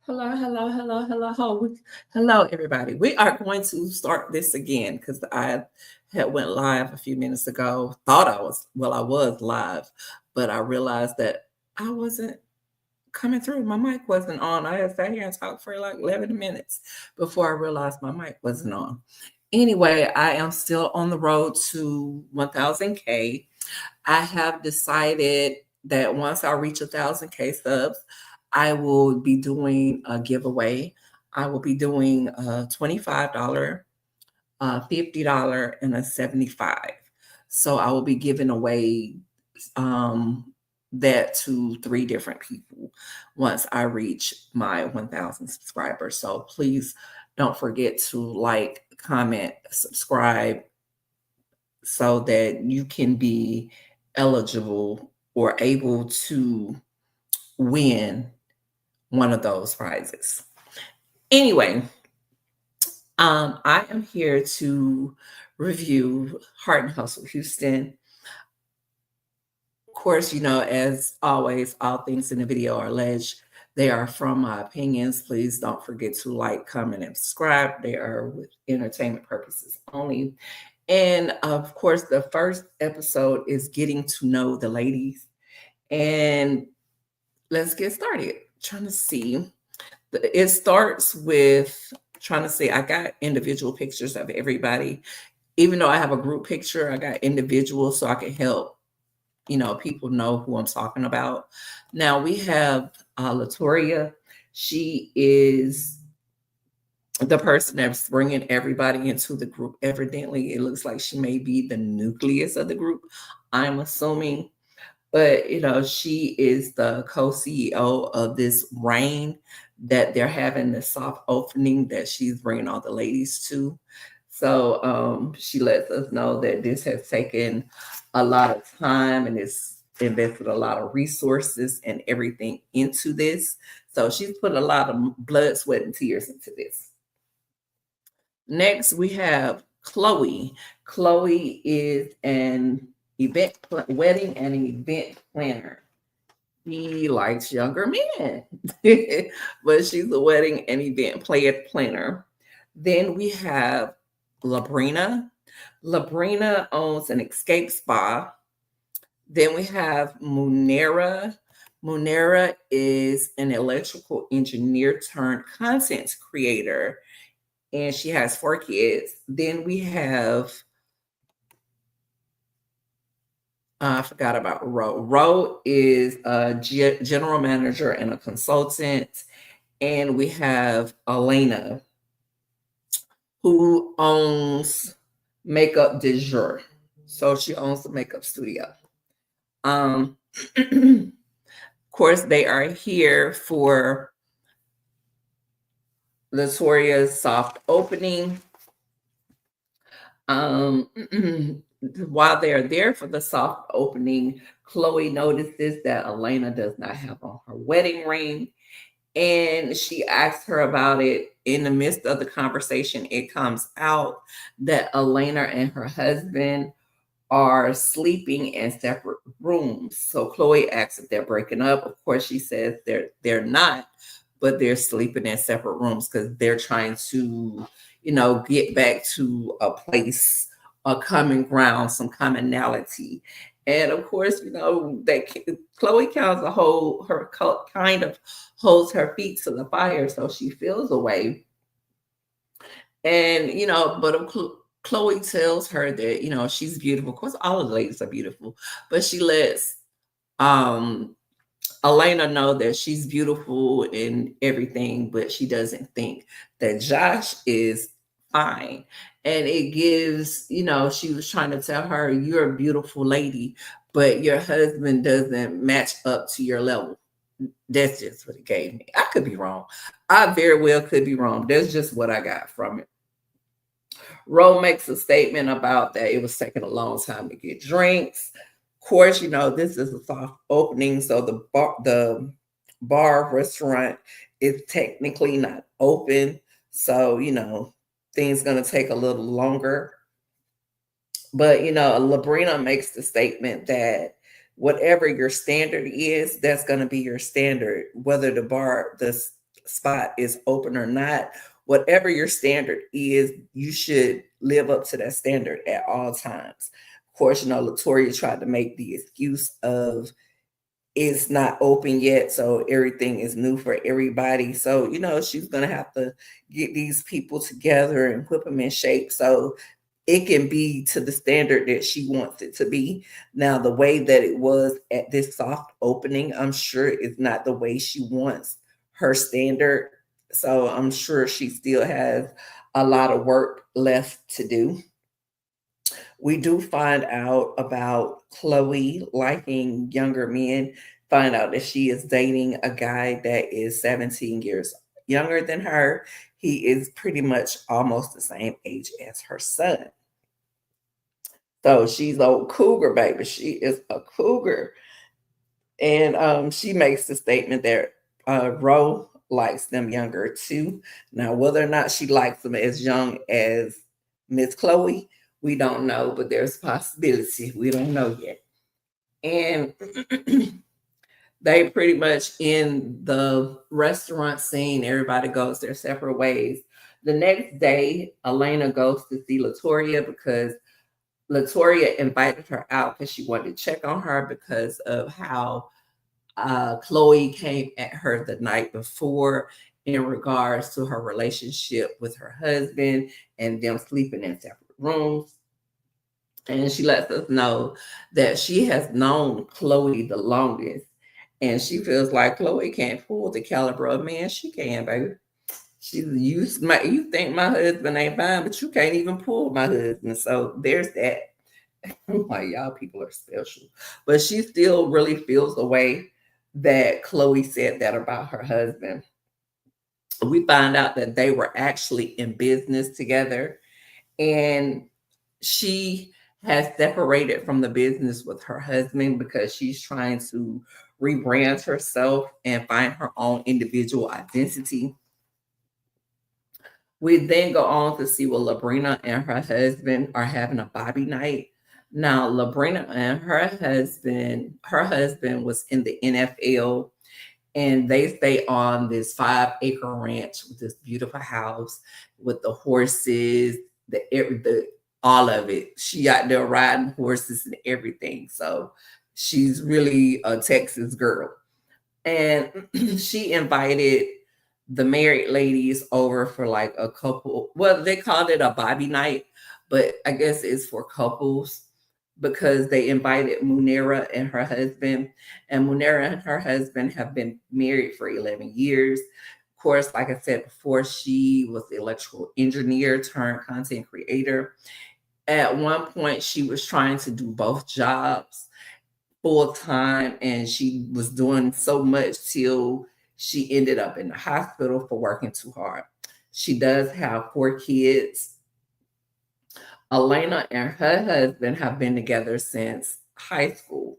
Hello, everybody. We are going to start this again because I had went live a few minutes ago. Thought I was live, but I realized that I wasn't coming through. My mic wasn't on. I had sat here and talked for like 11 minutes before I realized my mic wasn't on. Anyway, I am still on the road to 1000K. I have decided that once I reach 1000K subs, I will be doing a giveaway. I will be doing a $25, a $50, and a 75. So I will be giving away that to 3 different people once I reach my 1000 subscribers. So please don't forget to like, comment, subscribe, so that you can be eligible or able to win one of those prizes. Anyway, I am here to review Heart and Hustle Houston. Of course, as always, all things in the video are alleged. They are from my opinions. Please don't forget to like, comment, and subscribe. They are with entertainment purposes only. And of course, the first episode is getting to know the ladies. And let's get started. Trying to see. It starts with trying to see. I got individual pictures of everybody. Even though I have a group picture, I got individual so I can help, people know who I'm talking about. Now we have Latoria. She is the person that's bringing everybody into the group. Evidently, it looks like she may be the nucleus of the group, I'm assuming. But, she is the co-CEO of this reign that they're having, the soft opening that she's bringing all the ladies to. So she lets us know that this has taken a lot of time and it's invested a lot of resources and everything into this. So she's put a lot of blood, sweat, and tears into this. Next, we have Chloe. Chloe is an wedding and event planner. She likes younger men, but she's a wedding and event planner. Then we have Labrina. Labrina owns an escape spa. Then we have Munera. Munera is an electrical engineer turned content creator, and she has 4 kids. Then we have, I forgot about Ro. Ro is a general manager and a consultant. And we have Elena, who owns Makeup de Jour. So she owns the makeup studio. Of course, they are here for Latoria's soft opening. While they're there for the soft opening, Chloe notices that Elena does not have on her wedding ring, and she asks her about it. In the midst of the conversation, it comes out that Elena and her husband are sleeping in separate rooms. So Chloe asks if they're breaking up. Of course, she says they're not, but they're sleeping in separate rooms because they're trying to, get back to a place, a common ground, some commonality. And of course, that Chloe kind of holds her feet to the fire, so she feels away. And but Chloe tells her that she's beautiful. Of course, all of the ladies are beautiful, but she lets Elena know that she's beautiful and everything, but she doesn't think that Josh is fine. And it gives, she was trying to tell her, you're a beautiful lady, but your husband doesn't match up to your level. That's just what it gave me. I could be wrong. I very well could be wrong. That's just what I got from it. Ro makes a statement about that it was taking a long time to get drinks. Of course, this is a soft opening, so the bar restaurant is technically not open. So, things going to take a little longer. But, Labrina makes the statement that whatever your standard is, that's going to be your standard, whether the spot is open or not, whatever your standard is, you should live up to that standard at all times. Of course, Latoya tried to make the excuse of it's not open yet, so everything is new for everybody. So, she's going to have to get these people together and put them in shape so it can be to the standard that she wants it to be. Now, the way that it was at this soft opening, I'm sure is not the way she wants her standard. So I'm sure she still has a lot of work left to do. We do find out about Chloe liking younger men, find out that she is dating a guy that is 17 years younger than her. He is pretty much almost the same age as her son. So she's a cougar, baby. She is a cougar. And she makes the statement that Ro likes them younger too. Now, whether or not she likes them as young as Miss Chloe, we don't know, but there's a possibility. We don't know yet. And they pretty much in the restaurant scene, everybody goes their separate ways. The next day, Elena goes to see Latoya because Latoya invited her out because she wanted to check on her because of how Chloe came at her the night before in regards to her relationship with her husband and them sleeping in separate rooms. And she lets us know that she has known Chloe the longest. And she feels like Chloe can't pull the caliber of man she can, baby. You think my husband ain't fine, but you can't even pull my husband. So there's that. I'm like, y'all people are special. But she still really feels the way that Chloe said that about her husband. We find out that they were actually in business together, and she has separated from the business with her husband because she's trying to rebrand herself and find her own individual identity. We then go on to see what Labrina and her husband are having a Bobby night. Now, Labrina and her husband was in the NFL, and they stay on this 5-acre ranch with this beautiful house with the horses, the all of it. She out there riding horses and everything. So she's really a Texas girl. And she invited the married ladies over for like a couple. Well, they called it a Bobby night, but I guess it's for couples because they invited Munera and her husband. And Munera and her husband have been married for 11 years. Of course, like I said before, she was the electrical engineer turned content creator. At one point, she was trying to do both jobs full time, and she was doing so much till she ended up in the hospital for working too hard. She does have 4 kids. Elena and her husband have been together since high school.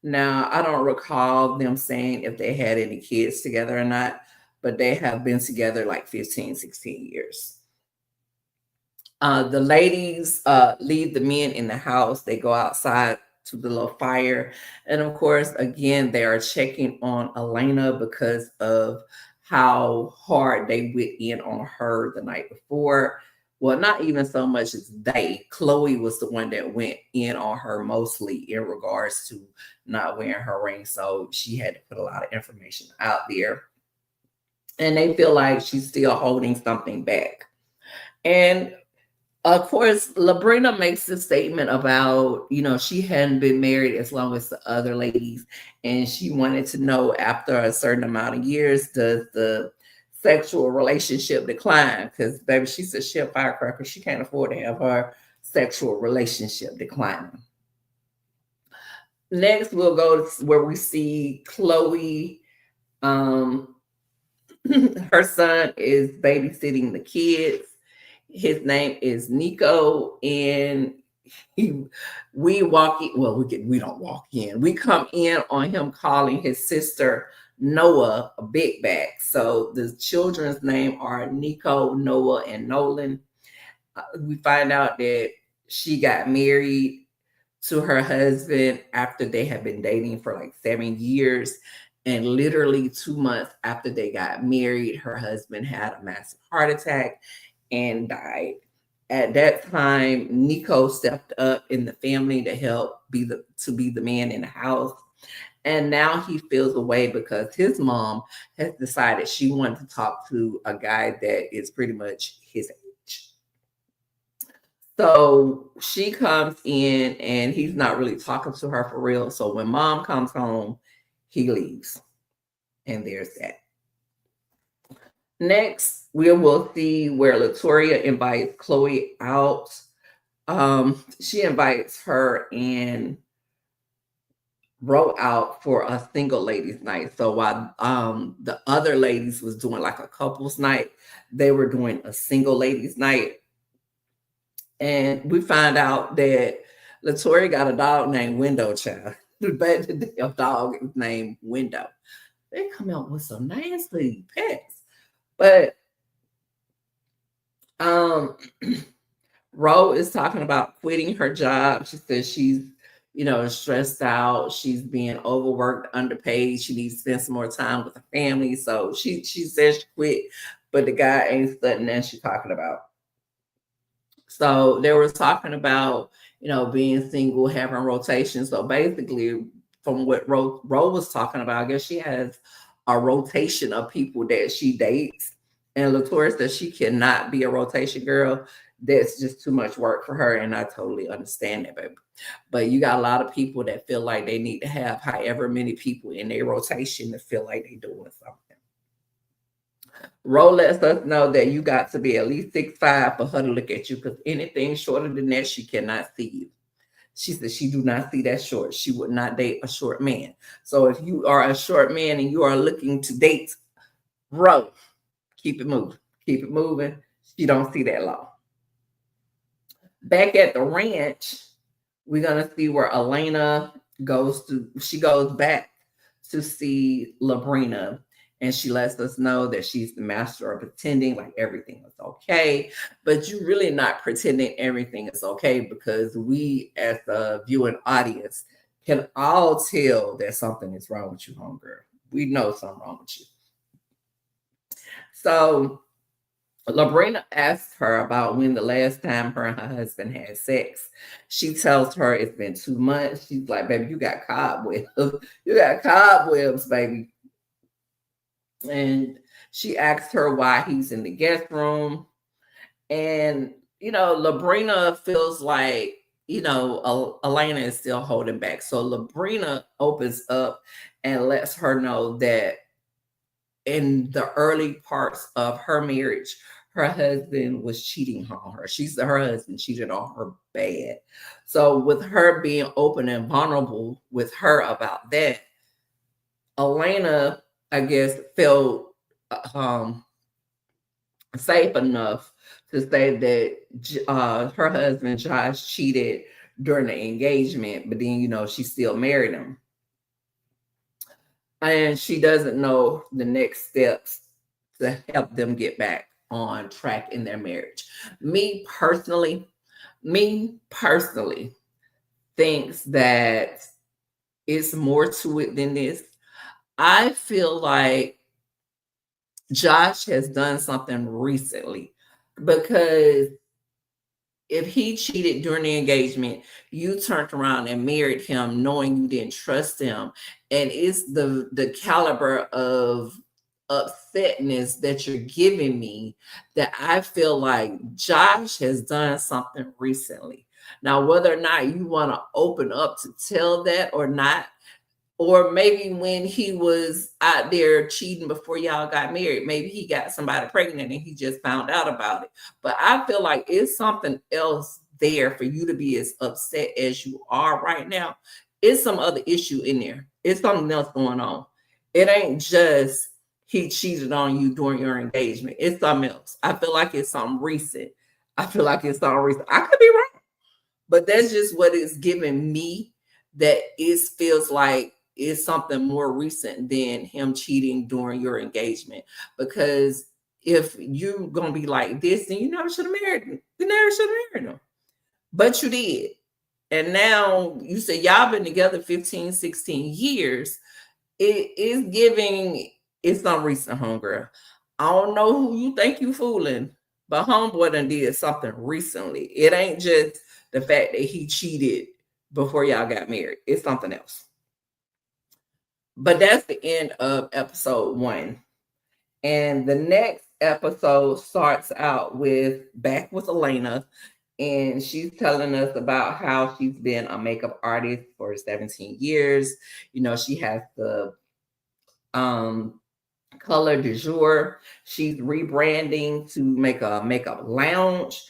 Now, I don't recall them saying if they had any kids together or not, but they have been together like 15, 16 years. The ladies leave the men in the house. They go outside to the little fire. And of course, again, they are checking on Elena because of how hard they went in on her the night before. Well, not even so much as they. Chloe was the one that went in on her mostly in regards to not wearing her ring. So she had to put a lot of information out there. And they feel like she's still holding something back. And of course, Labrina makes the statement about, she hadn't been married as long as the other ladies. And she wanted to know after a certain amount of years, does the sexual relationship decline? Because, baby, she's a shit firecracker. She can't afford to have her sexual relationship declining. Next, we'll go to where we see Chloe. Her son is babysitting the kids. His name is Nico, and we walk in. Well, we don't walk in. We come in on him calling his sister Noah a big bag. So the children's name are Nico, Noah, and Nolan. We find out that she got married to her husband after they had been dating for like 7 years. And literally 2 months after they got married, her husband had a massive heart attack and died. At that time, Nico stepped up in the family to help be the man in the house. And now he feels away because his mom has decided she wanted to talk to a guy that is pretty much his age. So she comes in and he's not really talking to her for real. So when mom comes home, he leaves. And there's that. Next, we will see where Latoria invites Chloe out. She invites her and Ro out for a single ladies night. So while the other ladies was doing like a couples night, they were doing a single ladies night. And we find out that Latoria got a dog named Window Child. The damn dog is named Window. They come out with some nasty pets. But Ro is talking about quitting her job. She says she's, stressed out. She's being overworked, underpaid. She needs to spend some more time with her family. So she says she quit, but the guy ain't studying that she's talking about. So they were talking about, being single, having rotation. So basically, from what Ro was talking about, I guess she has a rotation of people that she dates. And Latoya says she cannot be a rotation girl. That's just too much work for her. And I totally understand that, baby. But you got a lot of people that feel like they need to have however many people in their rotation to feel like they're doing something. Ro lets us know that you got to be at least 6'5" for her to look at you, because anything shorter than that, she cannot see you. She said she do not see that short. She would not date a short man. So if you are a short man and you are looking to date Ro, keep it moving. Keep it moving. She don't see that long. Back at the ranch, we're gonna see where Elena goes back to see Labrina, and she lets us know that she's the master of pretending like everything is okay. But you're really not pretending everything is okay, because we as the viewing audience can all tell that something is wrong with you, homegirl. We know something wrong with you. So Labrina asks her about when the last time her and her husband had sex. She tells her it's been 2 months. She's like, baby, you got cobwebs. You got cobwebs, baby. And she asks her why he's in the guest room. And, Labrina feels like, Elena is still holding back. So Labrina opens up and lets her know that in the early parts of her marriage, her husband was cheating on her. Her husband cheated on her bad. So with her being open and vulnerable with her about that, Elena, I guess, felt safe enough to say that her husband Josh cheated during the engagement, but then she still married him. And she doesn't know the next steps to help them get back on track in their marriage. Me personally thinks that it's more to it than this. I feel like Josh has done something recently, because if he cheated during the engagement, you turned around and married him knowing you didn't trust him. And it's the caliber of upsetness that you're giving me that I feel like Josh has done something recently. Now, whether or not you want to open up to tell that or not, or maybe when he was out there cheating before y'all got married, maybe he got somebody pregnant and he just found out about it. But I feel like it's something else there for you to be as upset as you are right now. It's some other issue in there. It's something else going on. It ain't just he cheated on you during your engagement. It's something else. I feel like it's something recent. I could be wrong, but that's just what it's giving me. That it feels like it's something more recent than him cheating during your engagement. Because if you're gonna be like this, then you never should have married him. You never should have married him. But you did. And now you say y'all been together 15, 16 years. It is giving, it's some recent homegirl. I don't know who you think you fooling, but homeboy done did something recently. It ain't just the fact that he cheated before y'all got married. It's something else. But that's the end of episode 1. And the next episode starts out with back with Elena, and she's telling us about how she's been a makeup artist for 17 years. You know, she has the um color du jour. She's rebranding to make a makeup lounge,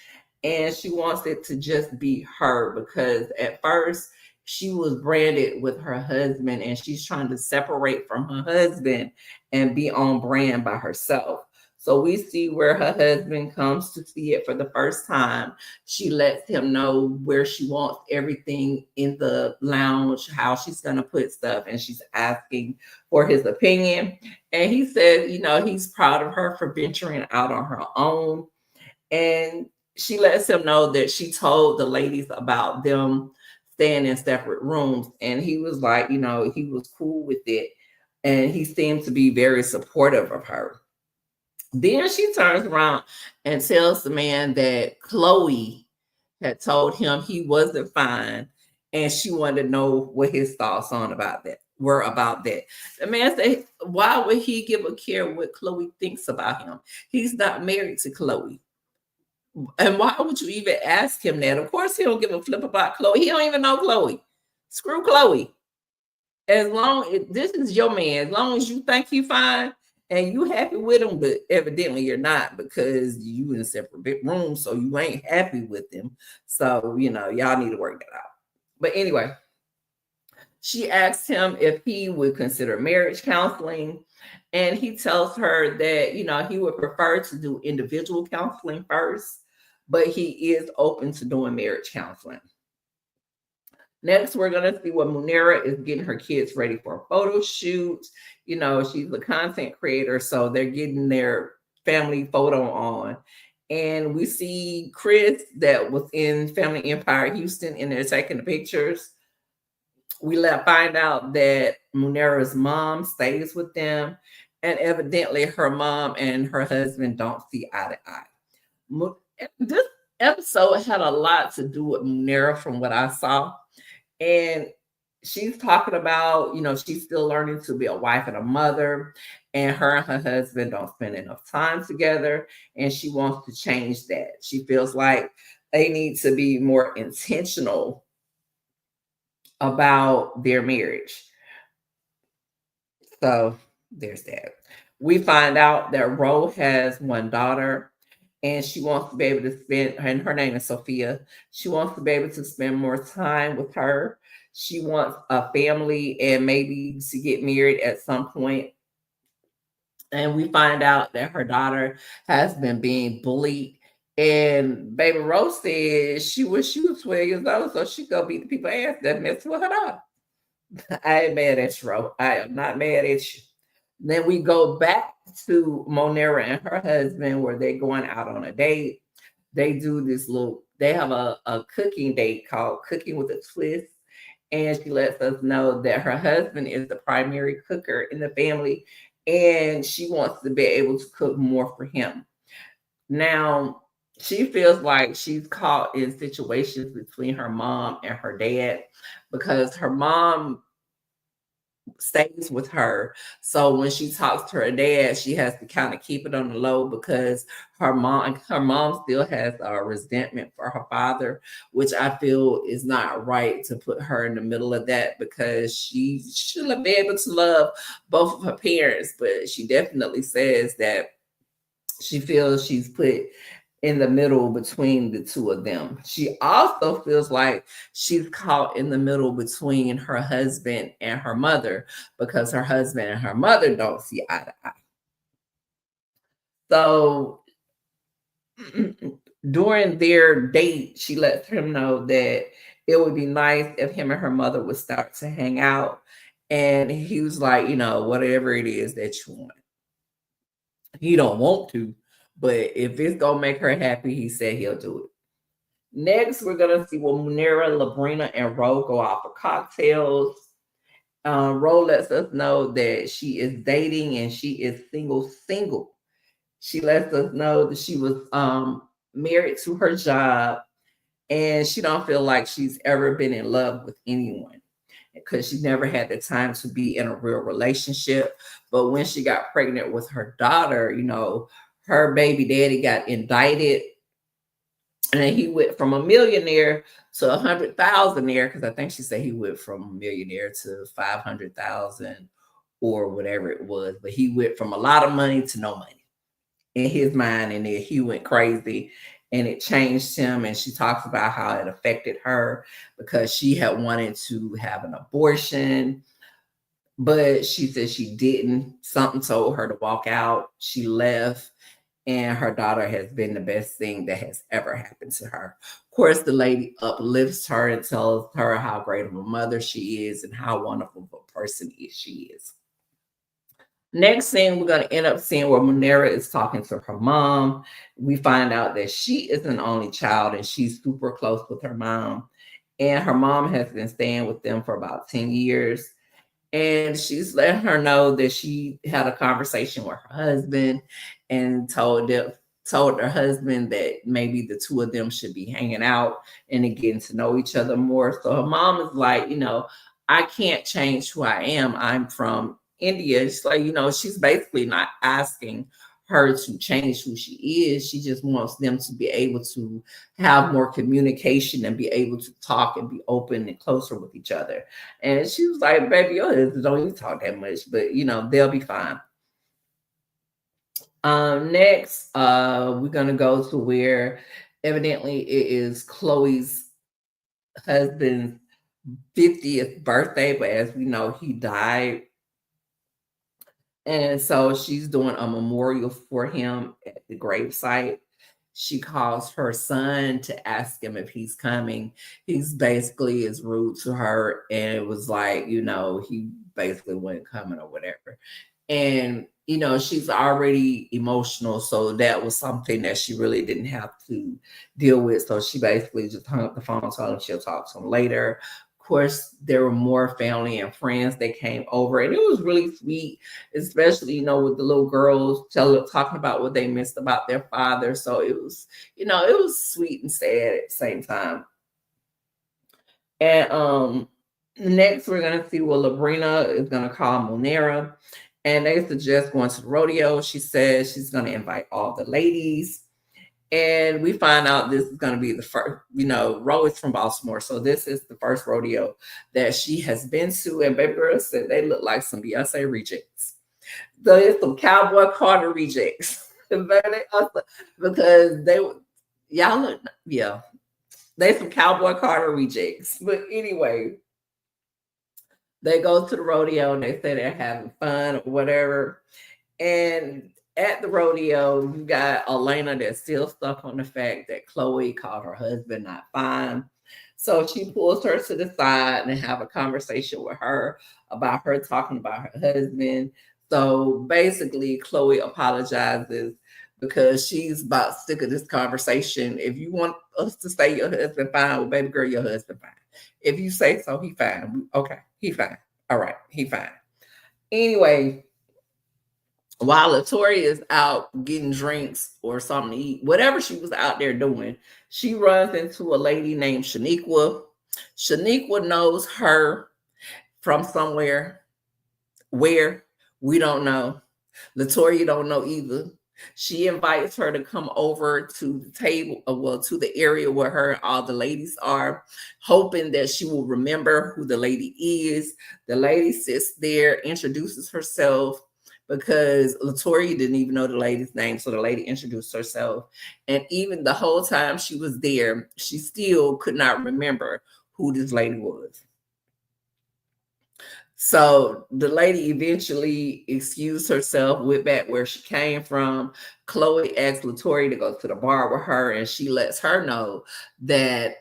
and she wants it to just be her, because at first she was branded with her husband and she's trying to separate from her husband and be on brand by herself. So we see where her husband comes to see it for the first time. She lets him know where she wants everything in the lounge, how she's going to put stuff, and she's asking for his opinion. And he said, you know, he's proud of her for venturing out on her own. And she lets him know that she told the ladies about them staying in separate rooms. And he was like, you know, he was cool with it. And he seemed to be very supportive of her. Then she turns around and tells the man that Chloe had told him he wasn't fine, and she wanted to know what his thoughts on about that were about that. The man said, why would he give a care what Chloe thinks about him? He's not married to Chloe. And why would you even ask him that? Of course, he don't give a flip about Chloe. He don't even know Chloe. Screw Chloe. As long as this is your man, as long as you think he fine and you happy with him, but evidently you're not, because you in separate rooms, so you ain't happy with him. So, you know, y'all need to work that out. But anyway, she asked him if he would consider marriage counseling, and he tells her that, you know, he would prefer to do individual counseling first, but he is open to doing marriage counseling. Next, we're going to see what Munera is getting her kids ready for a photo shoot. You know, she's a content creator, so they're getting their family photo on. And we see Chris that was in Family Empire Houston, and they're taking the pictures. We find out that Munera's mom stays with them, and evidently her mom and her husband don't see eye to eye. This episode had a lot to do with Munera from what I saw. And she's talking about, you know, she's still learning to be a wife and a mother, and her husband don't spend enough time together, and she wants to change that. She feels like they need to be more intentional about their marriage. So there's that. We find out that Ro has one daughter, and she wants to be able to spend, and her name is Sophia. She wants to be able to spend more time with her. She wants a family and maybe to get married at some point. And we find out that her daughter has been being bullied. And baby Rose says she was 12 years old, so she go beat the people ass that mess with her daughter. I ain't mad at you, Ro. I am not mad at you. Then we go back to Monera and her husband, where they're going out on a date. They do this they have a cooking date called Cooking with a Twist. And she lets us know that her husband is the primary cooker in the family, and she wants to be able to cook more for him. Now, she feels like she's caught in situations between her mom and her dad, because her mom stays with her. So when she talks to her dad, she has to kind of keep it on the low, because her mom still has a resentment for her father, which I feel is not right to put her in the middle of that, because she should be able to love both of her parents. But she definitely says that she feels she's put in the middle between the two of them. She also feels like she's caught in the middle between her husband and her mother, because her husband and her mother don't see eye to eye. So during their date, she lets him know that it would be nice if him and her mother would start to hang out. And he was like, you know, whatever it is that you want. He don't want to, but if it's gonna make her happy, he said he'll do it. Next, we're gonna see Munera, Labrina, and Ro go out for cocktails. Ro lets us know that she is dating and she is single. She lets us know that she was married to her job, and she don't feel like she's ever been in love with anyone because she never had the time to be in a real relationship. But when she got pregnant with her daughter, her baby daddy got indicted, and he went from a millionaire to 100,000 because I think she said he went from a millionaire to 500,000 or whatever it was. But he went from a lot of money to no money in his mind, and then he went crazy, and it changed him. And she talks about how it affected her because she had wanted to have an abortion, but she said she didn't. Something told her to walk out. She left, and her daughter has been the best thing that has ever happened to her. Of course, the lady uplifts her and tells her how great of a mother she is and how wonderful of a person she is. Next thing, we're going to end up seeing where Munera is talking to her mom. We find out that she is an only child and she's super close with her mom. And her mom has been staying with them for about 10 years. And she's letting her know that she had a conversation with her husband and told her husband that maybe the two of them should be hanging out and getting to know each other more. So her mom is like, I can't change who I am. I'm from India. It's like, she's basically not asking her to change who she is. She just wants them to be able to have more communication and be able to talk and be open and closer with each other. And she was like, baby, your husband don't even talk that much, but they'll be fine. Next, we're gonna go to where evidently it is Chloe's husband's 50th birthday, but as we know, he died. And so she's doing a memorial for him at the gravesite. She calls her son to ask him if he's coming. He's basically is rude to her, and it was like, he basically wasn't coming or whatever. And she's already emotional, so that was something that she really didn't have to deal with. So she basically just hung up the phone, told him she'll talk to him later. Of course, there were more family and friends that came over, and it was really sweet, especially with the little girls talking about what they missed about their father. So it was, it was sweet and sad at the same time. And next we're gonna see what Labrina is gonna call Monera, and they suggest going to the rodeo. She says she's gonna invite all the ladies. And we find out this is going to be the first, Ro is from Baltimore. So this is the first rodeo that she has been to. And baby girl said they look like some Beyonce rejects. So it's some Cowboy Carter rejects. Because y'all look, yeah, they some Cowboy Carter rejects. But anyway, they go to the rodeo and they say they're having fun or whatever. And at the rodeo, you got Elena that's still stuck on the fact that Chloe called her husband not fine. So she pulls her to the side and have a conversation with her about her talking about her husband. So basically, Chloe apologizes because she's about sick of this conversation. If you want us to say your husband fine, well, baby girl, your husband fine. If you say so, he fine. Okay, he fine. All right, he fine. Anyway, while Latoya is out getting drinks or something to eat, whatever she was out there doing, she runs into a lady named Shaniqua. Shaniqua knows her from somewhere. Where? We don't know. Latoya don't know either. She invites her to come over to the table, to the area where her and all the ladies are, hoping that she will remember who the lady is. The lady sits there, introduces herself, because Latoya didn't even know the lady's name. So the lady introduced herself. And even the whole time she was there, she still could not remember who this lady was. So the lady eventually excused herself, went back where she came from. Chloe asked Latoya to go to the bar with her, and she lets her know that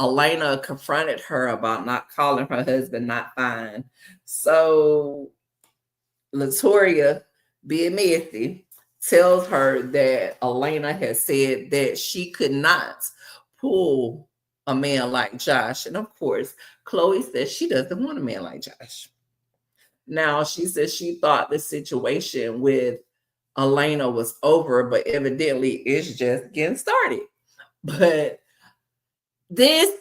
Elena confronted her about not calling her husband not fine. So Latoya, being messy, tells her that Elena has said that she could not pull a man like Josh. And of course, Chloe says she doesn't want a man like Josh. Now, she said she thought the situation with Elena was over, but evidently it's just getting started. But this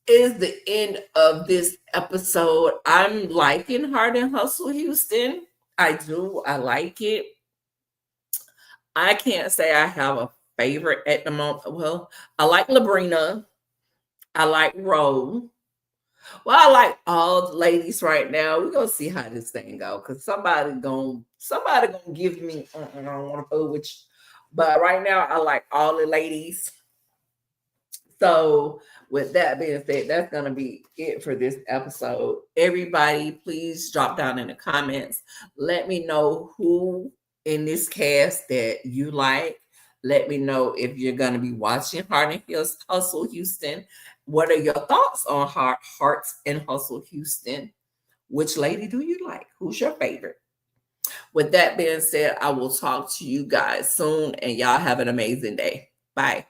is the end of this episode. I'm liking Hard and Hustle Houston. I do. I like it. I can't say I have a favorite at the moment. Well, I like Labrina. I like Ro. Well, I like all the ladies right now. We're gonna see how this thing go, because somebody gonna give me I don't want to fool with you. But right now I like all the ladies. So with that being said, that's gonna be it for this episode. Everybody, please drop down in the comments. Let me know who in this cast that you like. Let me know if you're gonna be watching Heart and Hustle Houston. What are your thoughts on Hearts and Hustle Houston? Which lady do you like? Who's your favorite? With that being said, I will talk to you guys soon, and y'all have an amazing day. Bye.